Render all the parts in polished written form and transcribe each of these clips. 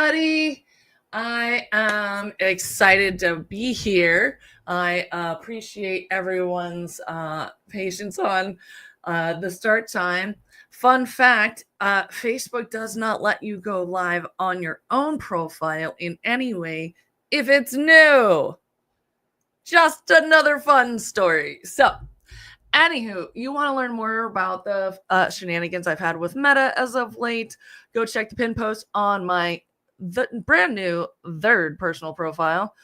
everybody. I am excited to be here. I appreciate everyone's patience on the start time. Fun fact, Facebook does not let you go live on your own profile in any way if it's new. Just another fun story. So, anywho, you want to learn more about the shenanigans I've had with Meta as of late, go check the pin post on my brand new third personal profile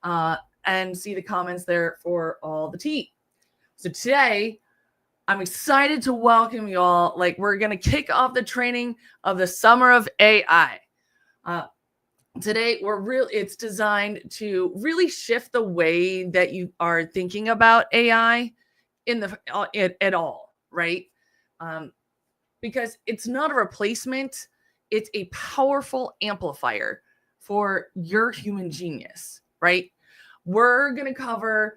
and see the comments there for all the tea. So today, I'm excited to welcome you all. Like, we're going to kick off the training of the Summer of AI. Today, it's designed to really shift the way that you are thinking about AI at all, right? Because it's not a replacement, it's a powerful amplifier for your human genius, right? We're going to cover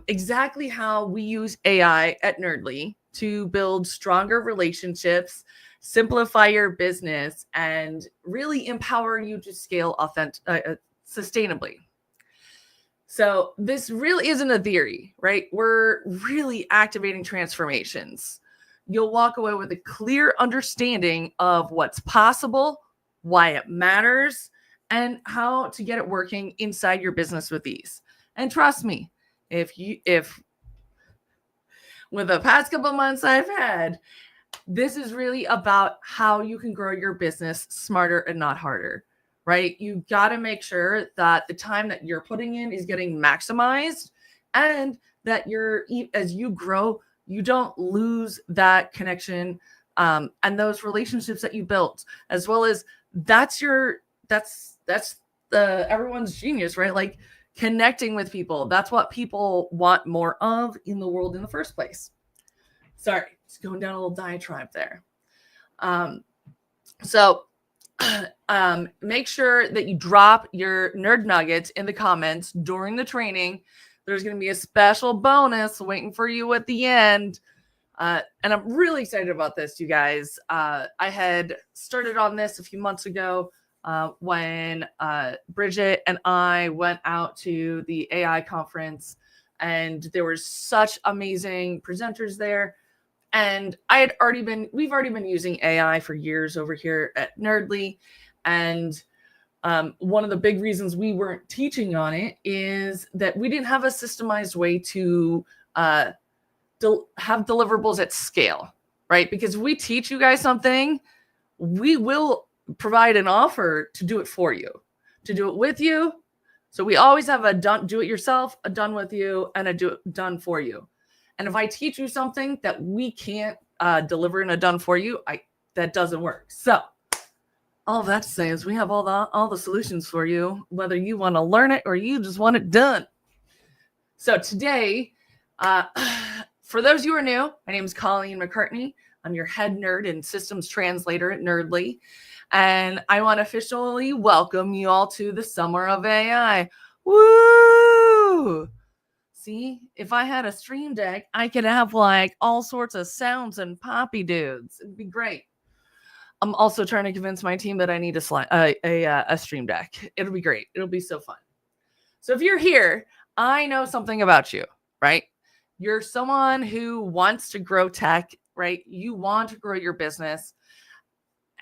exactly how we use AI at Nerdly to build stronger relationships, simplify your business, and really empower you to scale sustainably. So this really isn't a theory, right? We're really activating transformations. You'll walk away with a clear understanding of what's possible, why it matters, and how to get it working inside your business with ease. And trust me, if with the past couple of months I've had, this is really about how you can grow your business smarter and not harder. Right? You got to make sure that the time that you're putting in is getting maximized and that as you grow, you don't lose that connection and those relationships that you built, as well as that's everyone's genius, right? Like connecting with people. That's what people want more of in the world in the first place. Sorry, just going down a little diatribe there. Make sure that you drop your Nerd Nuggets in the comments during the training. There's going to be a special bonus waiting for you at the end. And I'm really excited about this, you guys. I had started on this a few months ago when Bridget and I went out to the AI conference, and there were such amazing presenters there. And we've already been using AI for years over here at Nerdly. And one of the big reasons we weren't teaching on it is that we didn't have a systemized way to have deliverables at scale, right? Because if we teach you guys something, we will provide an offer to do it for you, to do it with you. So we always have a do it yourself, a done with you, and a done for you. And if I teach you something that we can't deliver in a done for you, that doesn't work. So all that to say is we have all the solutions for you, whether you want to learn it or you just want it done. So today, for those who are new, my name is Colleen McCartney. I'm your head nerd and systems translator at Nerdly. And I want to officially welcome you all to the Summer of AI. Woo! See, if I had a stream deck, I could have like all sorts of sounds and poppy dudes. It'd be great. I'm also trying to convince my team that I need a stream deck. It'll be great. It'll be so fun. So if you're here, I know something about you, right? You're someone who wants to grow tech, right? You want to grow your business,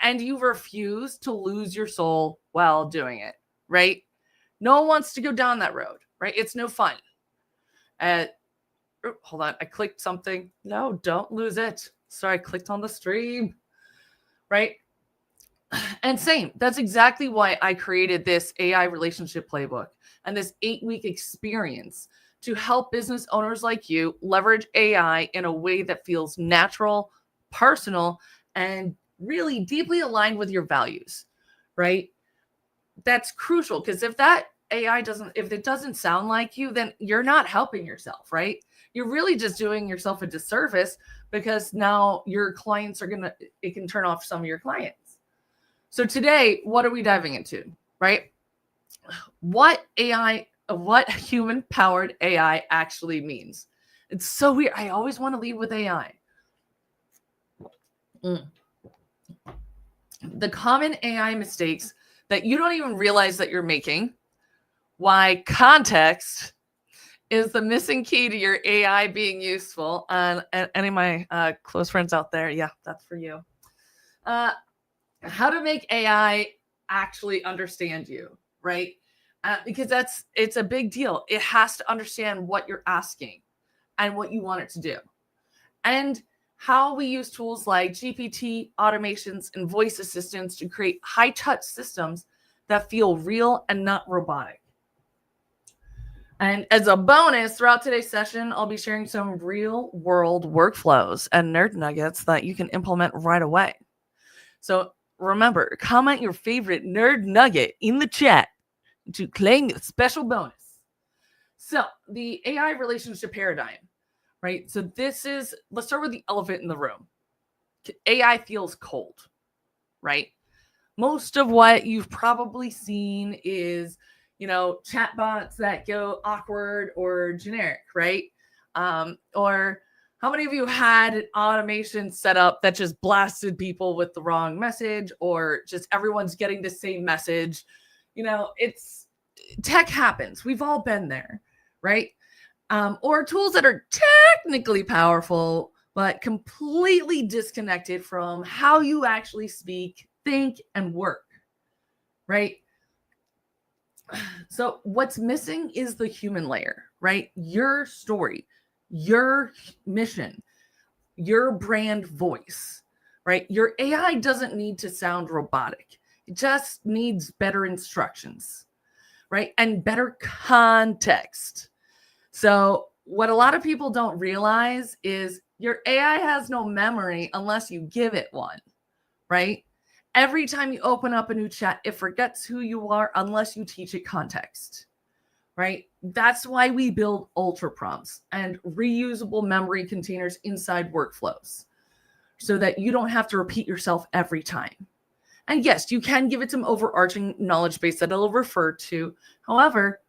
and you refuse to lose your soul while doing it, right? No one wants to go down that road, right? It's no fun. Hold on, I clicked something. No, don't lose it. Sorry, I clicked on the stream, right? And same, that's exactly why I created this AI relationship playbook and this 8-week experience to help business owners like you leverage AI in a way that feels natural, personal, and really deeply aligned with your values, right? That's crucial, because if that AI if it doesn't sound like you, then you're not helping yourself, right? You're really just doing yourself a disservice, because now your clients it can turn off some of your clients. So today, what are we diving into, right? What human powered AI actually means. It's so weird. I always want to lead with AI. The common AI mistakes that you don't even realize that you're making, why context is the missing key to your AI being useful. And any of my close friends out there, yeah, that's for you. How to make AI actually understand you, right? Because it's a big deal. It has to understand what you're asking and what you want it to do. And how we use tools like GPT, automations, and voice assistants to create high-touch systems that feel real and not robotic. And as a bonus, throughout today's session, I'll be sharing some real-world workflows and nerd nuggets that you can implement right away. So remember, comment your favorite nerd nugget in the chat to claim a special bonus. So the AI relationship paradigm, right? So let's start with the elephant in the room. AI feels cold, right? Most of what you've probably seen is, chatbots that go awkward or generic, right? Or how many of you had an automation set up that just blasted people with the wrong message, or just everyone's getting the same message? It's tech happens. We've all been there, right? Or tools that are technically powerful, but completely disconnected from how you actually speak, think, and work, right? So what's missing is the human layer, right? Your story, your mission, your brand voice, right? Your AI doesn't need to sound robotic. It just needs better instructions, right? And better context. So what a lot of people don't realize is your AI has no memory unless you give it one, right? Every time you open up a new chat, it forgets who you are unless you teach it context, right? That's why we build ultra prompts and reusable memory containers inside workflows so that you don't have to repeat yourself every time. And yes, you can give it some overarching knowledge base that it'll refer to. However,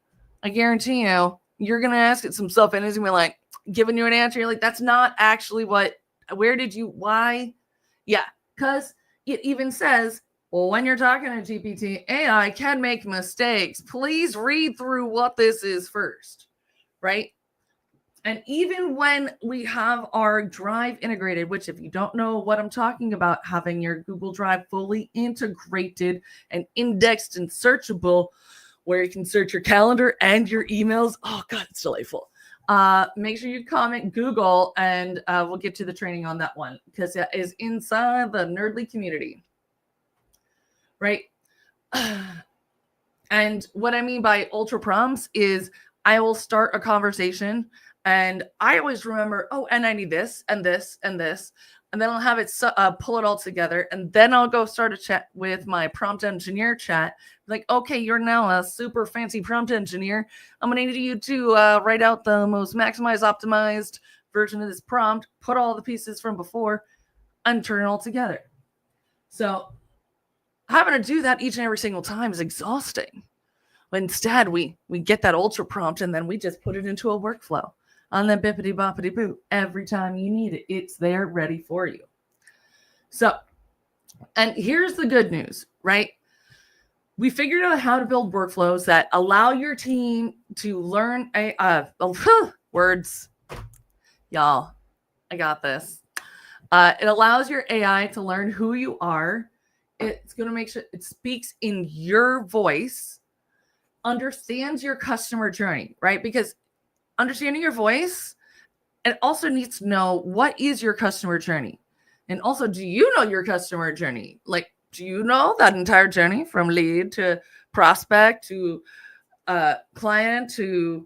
I guarantee you're going to ask it some stuff and it's going to be like giving you an answer. You're like, that's not actually why? Yeah, because it even says, well, when you're talking to GPT, AI can make mistakes. Please read through what this is first, right? And even when we have our Drive integrated, which if you don't know what I'm talking about, having your Google Drive fully integrated and indexed and searchable, where you can search your calendar and your emails. Oh, God, it's delightful. Make sure you comment Google and we'll get to the training on that one because that is inside the Nerdly community, right? And what I mean by ultra prompts is I will start a conversation and I always remember, and I need this and this and this. And then I'll have it pull it all together. And then I'll go start a chat with my prompt engineer chat. Like, okay, you're now a super fancy prompt engineer. I'm going to need you to write out the most maximized, optimized version of this prompt, put all the pieces from before, and turn it all together. So having to do that each and every single time is exhausting. But instead, we get that ultra prompt and then we just put it into a workflow. And then bippity boppity boo. Every time you need it, it's there ready for you. So, and here's the good news, right? We figured out how to build workflows that allow your team to learn words. Y'all, I got this. It allows your AI to learn who you are. It's going to make sure it speaks in your voice, understands your customer journey, right? Because understanding your voice, it also needs to know what is your customer journey. And also, do you know your customer journey? Like, do you know that entire journey from lead to prospect to client to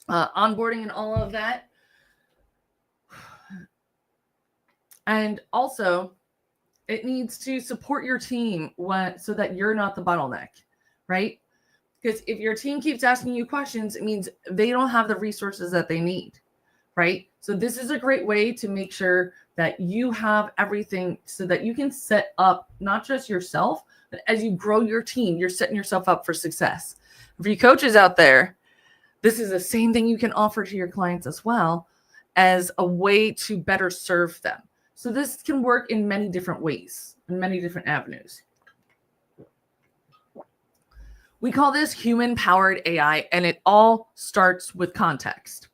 onboarding and all of that? And also, it needs to support your team so that you're not the bottleneck, right? Because if your team keeps asking you questions, it means they don't have the resources that they need, right? So this is a great way to make sure that you have everything so that you can set up not just yourself, but as you grow your team, you're setting yourself up for success. For you coaches out there, this is the same thing you can offer to your clients as well as a way to better serve them. So this can work in many different ways, in many different avenues. We call this human-powered AI, and it all starts with context.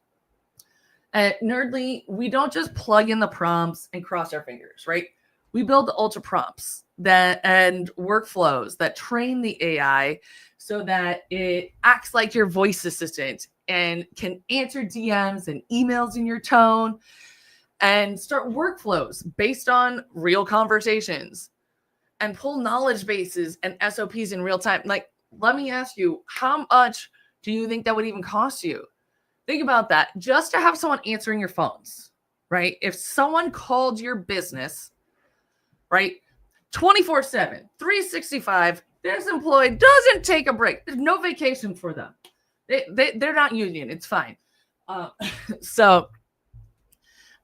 At Nerdly, we don't just plug in the prompts and cross our fingers, right? We build the ultra prompts and workflows that train the AI so that it acts like your voice assistant and can answer DMs and emails in your tone and start workflows based on real conversations and pull knowledge bases and SOPs in real time. Like, let me ask you, how much do you think that would even cost you? Think about that. Just to have someone answering your phones, right? If someone called your business, right, 24/7, 365, this employee doesn't take a break. There's no vacation for them. They're not union. It's fine.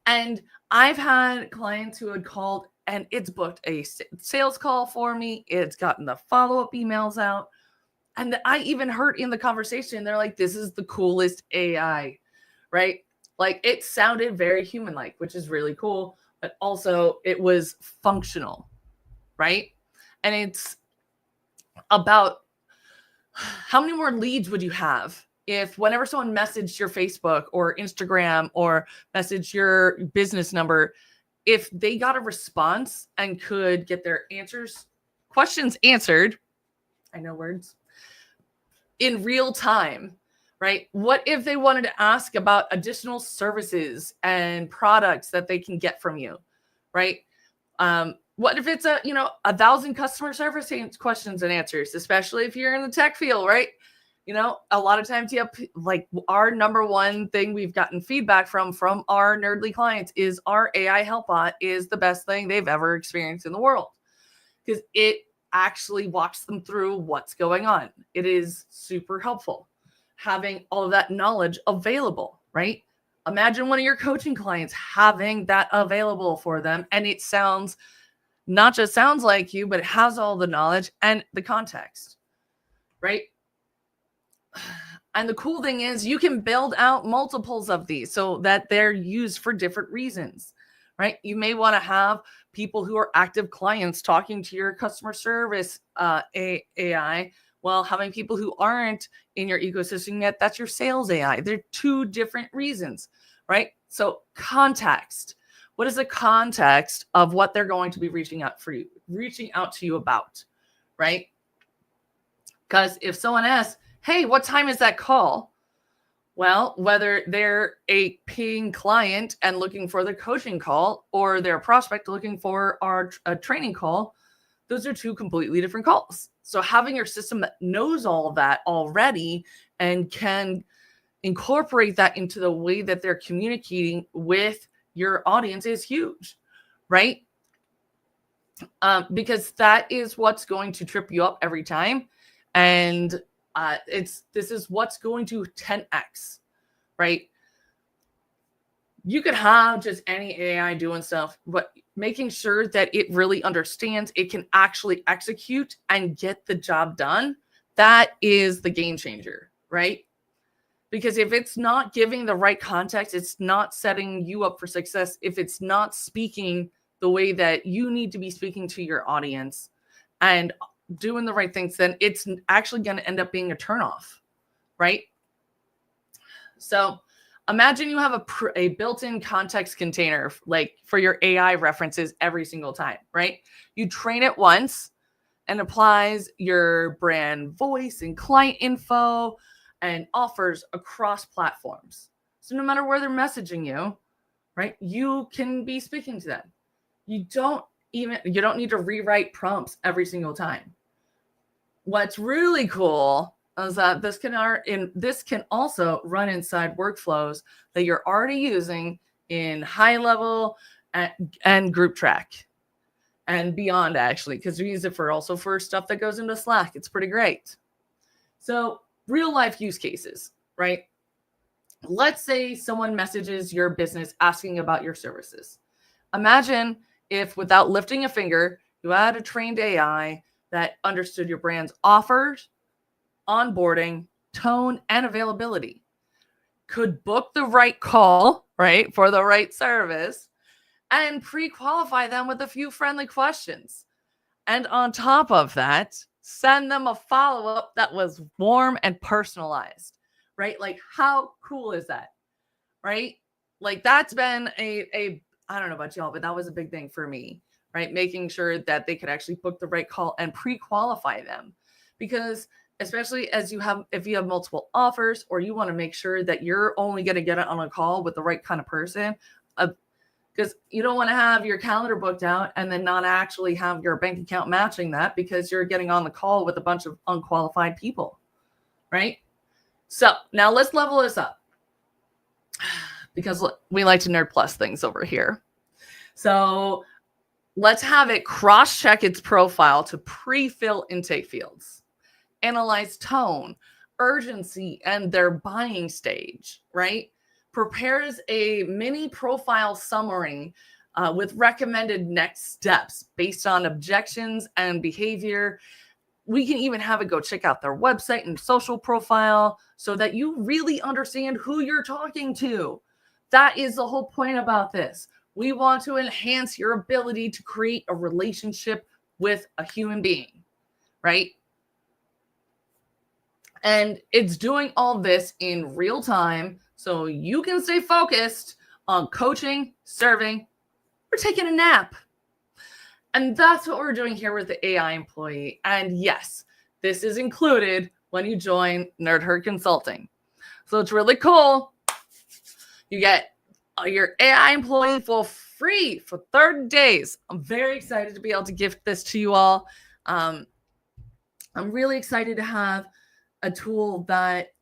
And I've had clients who had called and it's booked a sales call for me. It's gotten the follow-up emails out. And I even heard in the conversation, they're like, this is the coolest AI, right? Like it sounded very human-like, which is really cool. But also it was functional, right? And it's about how many more leads would you have if whenever someone messaged your Facebook or Instagram or messaged your business number, if they got a response and could get their questions answered, I know words, in real time, right? What if they wanted to ask about additional services and products that they can get from you, right? What if it's 1,000 customer service questions and answers, especially if you're in the tech field, right? A lot of times you have like our number one thing we've gotten feedback from our Nerdly clients is our AI help bot is the best thing they've ever experienced in the world because it actually walks them through what's going on. It is super helpful having all of that knowledge available, right? Imagine one of your coaching clients having that available for them and it not just sounds like you, but it has all the knowledge and the context, right? And the cool thing is you can build out multiples of these so that they're used for different reasons, right? You may want to have people who are active clients talking to your customer service AI while having people who aren't in your ecosystem yet, that's your sales AI. They're two different reasons, right? So context. What is the context of what they're going to be reaching out to you about, right? Because if someone asks, hey, what time is that call? Well, whether they're a paying client and looking for the coaching call or they're a prospect looking for a training call, those are two completely different calls. So having your system that knows all of that already and can incorporate that into the way that they're communicating with your audience is huge, right? Because that is what's going to trip you up every time. And this is what's going to 10x, right? You could have just any AI doing stuff, but making sure that it really understands, it can actually execute and get the job done. That is the game changer, right? Because if it's not giving the right context, it's not setting you up for success. If it's not speaking the way that you need to be speaking to your audience and doing the right things, then it's actually going to end up being a turnoff, right? So imagine you have a built-in context container like for your AI references every single time, right? You train it once and applies your brand voice and client info and offers across platforms. So no matter where they're messaging you, right, you can be speaking to them. You don't need to rewrite prompts every single time. What's really cool is that this can also run inside workflows that you're already using in high level and group track and beyond, actually, because we use it for stuff that goes into Slack. It's pretty great. So real life use cases, right? Let's say someone messages your business asking about your services. Imagine if without lifting a finger, you had a trained AI that understood your brand's offers, onboarding, tone, and availability, could book the right call, right, for the right service, and pre-qualify them with a few friendly questions. And on top of that, send them a follow-up that was warm and personalized, right? Like, how cool is that, right? Like, that's been a I don't know about y'all, but that was a big thing for me, right? Making sure that they could actually book the right call and pre-qualify them. Because especially as if you have multiple offers, or you want to make sure that you're only going to get it on a call with the right kind of person, because you don't want to have your calendar booked out and then not actually have your bank account matching that because you're getting on the call with a bunch of unqualified people, right? So now let's level this up, because we like to nerd plus things over here. So let's have it cross-check its profile to pre-fill intake fields, analyze tone, urgency, and their buying stage, right? Prepares a mini profile summary with recommended next steps based on objections and behavior. We can even have it go check out their website and social profile so that you really understand who you're talking to. That is the whole point about this. We want to enhance your ability to create a relationship with a human being, right? And it's doing all this in real time so you can stay focused on coaching, serving, or taking a nap. And that's what we're doing here with the AI employee. And yes, this is included when you join Nerd Herd Consulting. So it's really cool. You get your AI employee for free for 30 days. I'm very excited to be able to gift this to you all. I'm really excited to have a tool that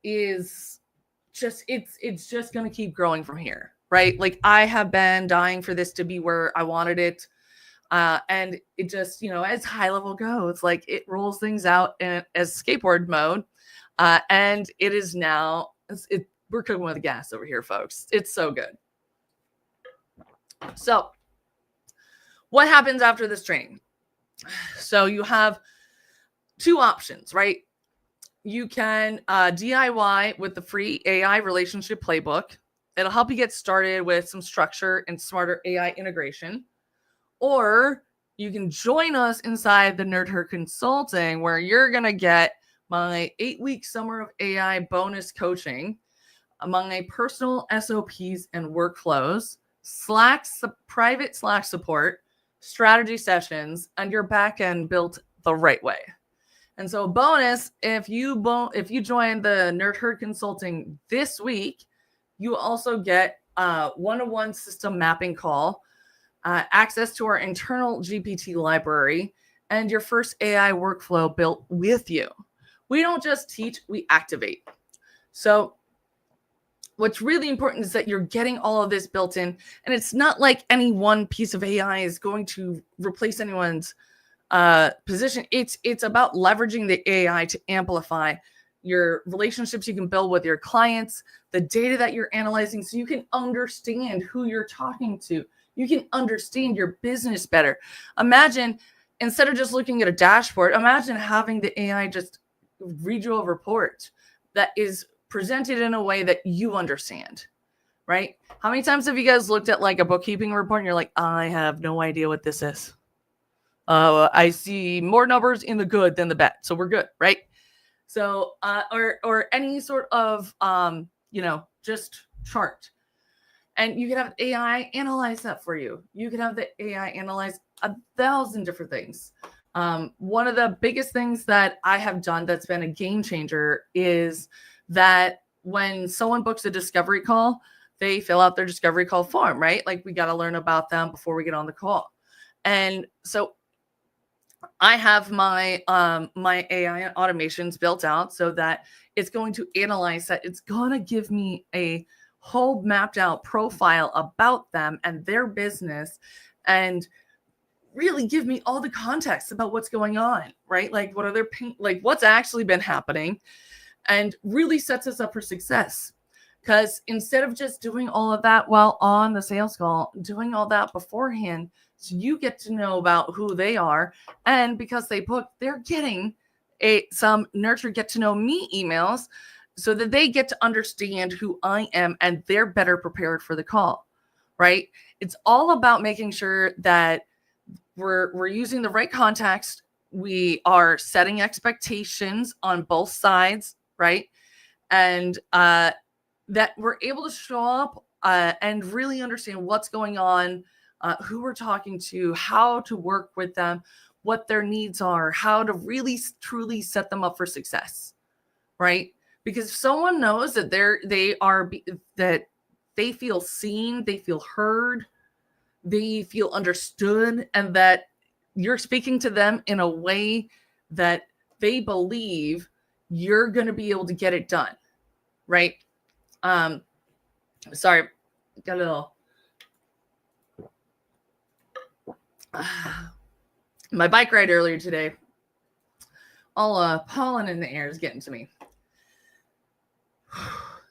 is just, it's just going to keep growing from here, right? Like, I have been dying for this to be where I wanted it. And it just, as high level goes, like, it rolls things out as skateboard mode. And it is now, we're cooking with gas over here, folks. It's so good. So what happens after this training? So you have two options, right? You can DIY with the free AI relationship playbook. It'll help you get started with some structure and smarter AI integration. Or you can join us inside the Nerd Herd Consulting, where you're going to get my 8-week Summer of AI bonus coaching among a personal SOPs and workflows, private Slack support, strategy sessions, and your backend built the right way. And so, bonus, if you join the Nerd Herd Consulting this week, you also get a one-on-one system mapping call, access to our internal GPT library, and your first AI workflow built with you. We don't just teach, we activate. So what's really important is that you're getting all of this built in, and it's not like any one piece of AI is going to replace anyone's position. It's about leveraging the AI to amplify your relationships you can build with your clients, the data that you're analyzing, so you can understand who you're talking to. You can understand your business better. Imagine, instead of just looking at a dashboard, imagine having the AI just read you a report that is presented in a way that you understand, right? How many times have you guys looked at like a bookkeeping report and you're like, I have no idea what this is. I see more numbers in the good than the bad, so we're good, right? So, or any sort of, just chart. And you can have AI analyze that for you. You can have the AI analyze 1,000 different things. One of the biggest things that I have done that's been a game changer is that when someone books a discovery call, they fill out their discovery call form, right? Like, we got to learn about them before we get on the call. And so I have my my AI automations built out so that it's going to analyze that. It's going to give me a whole mapped out profile about them and their business, and really give me all the context about what's going on, right? Like, what are their what's actually been happening, and really sets us up for success. Because instead of just doing all of that while on the sales call, doing all that beforehand, so you get to know about who they are, and because they book, they're getting some nurture get to know me emails, so that they get to understand who I am and they're better prepared for the call, right? It's all about making sure that we're using the right context. We are setting expectations on both sides, right? And that we're able to show up and really understand what's going on, who we're talking to, how to work with them, what their needs are, how to really truly set them up for success, right? Because if someone knows that that they feel seen, they feel heard, they feel understood, and that you're speaking to them in a way that they believe you're going to be able to get it done, right? Sorry, got a little my bike ride earlier today, all pollen in the air is getting to me.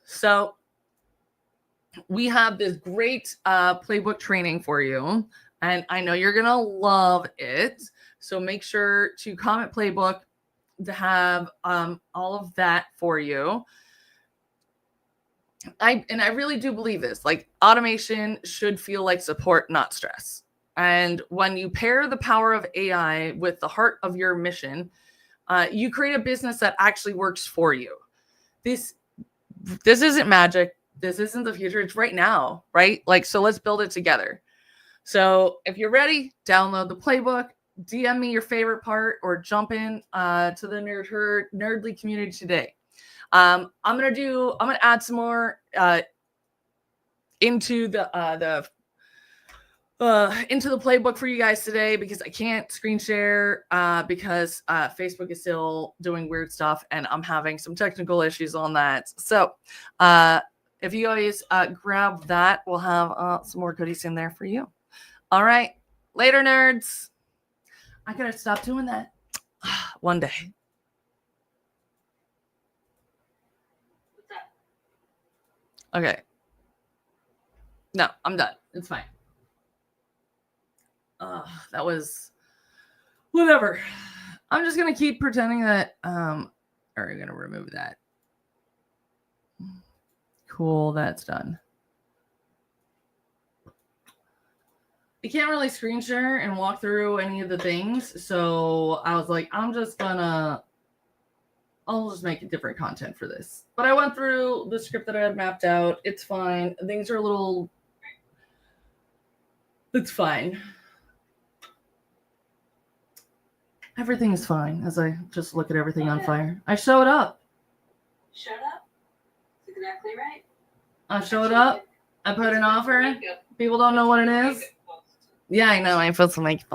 So we have this great playbook training for you, and I know you're gonna love it. So make sure to comment playbook to have all of that for you. I really do believe this. Like, automation should feel like support, not stress. And when you pair the power of AI with the heart of your mission, you create a business that actually works for you. This isn't magic. This isn't the future. It's right now, right? Like, so let's build it together. So if you're ready, download the playbook, DM me your favorite part, or jump in to the Nerdly community today. I'm gonna add some more into the playbook for you guys today, because I can't screen share because Facebook is still doing weird stuff and I'm having some technical issues on that. So if you guys grab that, we'll have some more goodies in there for you. All right, later, nerds. I gotta stop doing that one day. Okay. No, I'm done. It's fine. That was whatever. I'm just gonna keep pretending that are we gonna remove that? Cool, that's done. You can't really screen share and walk through any of the things, so I was like, I'll just make a different content for this. But I went through the script that I had mapped out. It's fine. Things are it's fine. Everything's fine as I just look at everything on fire. I showed up. Showed up? That's exactly right. I showed up. I put an offer. People don't know what it is. Yeah, I know. I put some makeup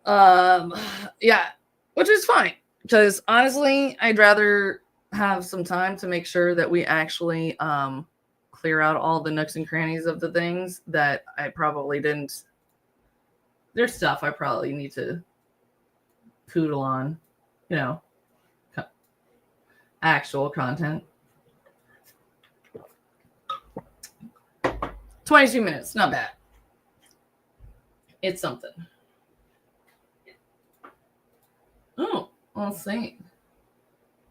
on. Yeah, which is fine, because honestly, I'd rather have some time to make sure that we actually clear out all the nooks and crannies of the things that I probably didn't. There's stuff I probably need to poodle on, actual content. 22 minutes, not bad. It's something. Oh, I'll see.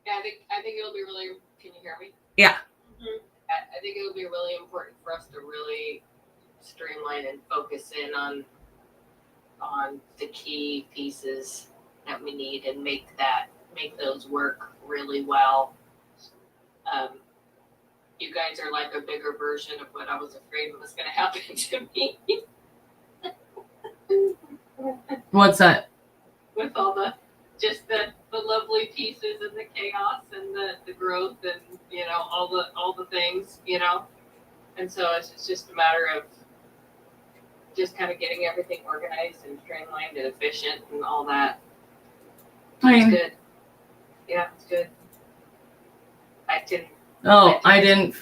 Yeah, I think it'll be really. Can you hear me? Yeah. Mm-hmm. I think it'll be really important for us to really streamline and focus in on the key pieces that we need and make those work really well. You guys are like a bigger version of what I was afraid was going to happen to me. What's that? With all the lovely pieces and the chaos and the growth and all the things, and so it's just a matter of just kind of getting everything organized and streamlined and efficient and all that. It's good. Yeah, it's good. I didn't